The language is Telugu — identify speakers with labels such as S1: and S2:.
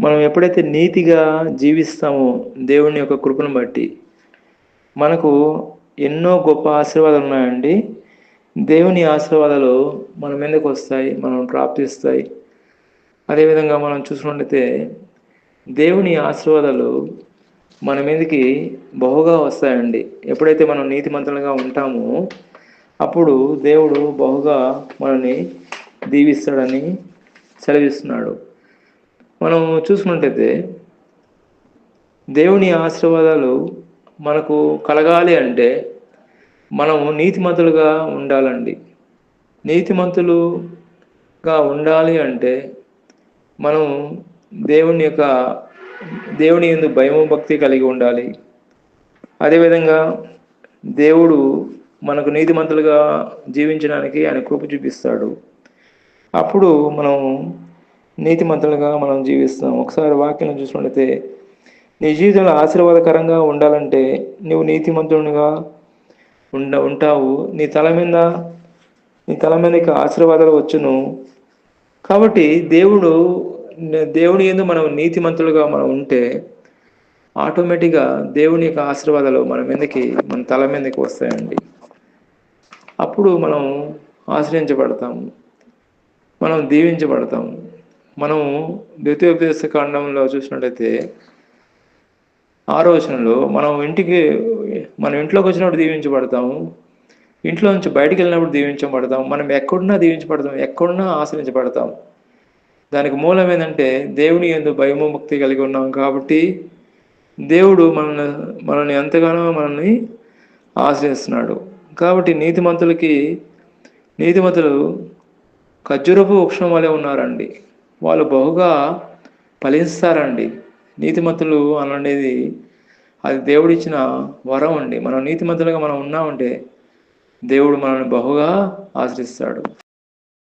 S1: మనం ఎప్పుడైతే నీతిగా జీవిస్తామో దేవుని యొక్క కృపను బట్టి మనకు ఎన్నో గొప్ప ఆశీర్వాదాలు ఉన్నాయండి. దేవుని ఆశీర్వాదాలు మన మీదకి వస్తాయి, మనం ప్రాప్తిస్తాయి. అదేవిధంగా మనం చూసుకున్నట్లయితే దేవుని ఆశీర్వాదాలు మన మీదకి బహుగా వస్తాయండి. ఎప్పుడైతే మనం నీతిమంతులుగా ఉంటామో అప్పుడు దేవుడు బహుగా మనల్ని దీవిస్తాడని సెలవిస్తున్నాడు. మనం చూసుకున్నట్లయితే దేవుని ఆశీర్వాదాలు మనకు కలగాలి అంటే మనము నీతిమంతులుగా ఉండాలండి. నీతిమంతులుగా ఉండాలి అంటే మనం దేవుని యందు భయము భక్తి కలిగి ఉండాలి. అదేవిధంగా దేవుడు మనకు నీతిమంతులుగా జీవించడానికి ఆయన కృప చూపిస్తాడు. అప్పుడు మనం నీతిమంతులుగా మనం జీవిస్తాం. ఒకసారి వాక్యం చూసినట్లయితే నీ జీవితంలో ఆశీర్వాదకరంగా ఉండాలంటే నువ్వు నీతిమంతునిగా ఉంటావు. నీ తల మీదకి ఆశీర్వాదాలు వచ్చును. కాబట్టి దేవుని యందు మనం నీతిమంతులుగా మనం ఉంటే ఆటోమేటిక్గా దేవుని యొక్క ఆశీర్వాదాలు మన తల మీదకి వస్తాయండి. అప్పుడు మనం ఆశ్రయించబడతాము, మనం దీవించబడతాము. మనము ద్వితీయోపదేశ కాండంలో చూసినట్లయితే 6వ వచనంలో మనం ఇంట్లోకి వచ్చినప్పుడు దీవించబడతాము, ఇంట్లో నుంచి బయటికి వెళ్ళినప్పుడు దీవించబడతాం. మనం ఎక్కడున్నా దీవించబడతాం, ఎక్కడున్నా ఆశ్రయించబడతాం. దానికి మూలం ఏంటంటే దేవుని యందు భయము భక్తి కలిగి ఉన్నాం కాబట్టి దేవుడు మనల్ని ఎంతగానో ఆశ్రయిస్తున్నాడు. కాబట్టి నీతిమంతులు ఖర్జూరపు వృక్షం వలె ఉన్నారండి. వాళ్ళు బహుగా ఫలిస్తారండి. నీతిమంతులు అనేది అది దేవుడిచ్చిన వరం అండి. మనం నీతిమంతులుగా మనం ఉన్నామంటే దేవుడు మనల్ని బహుగా ఆశ్రయిస్తాడు.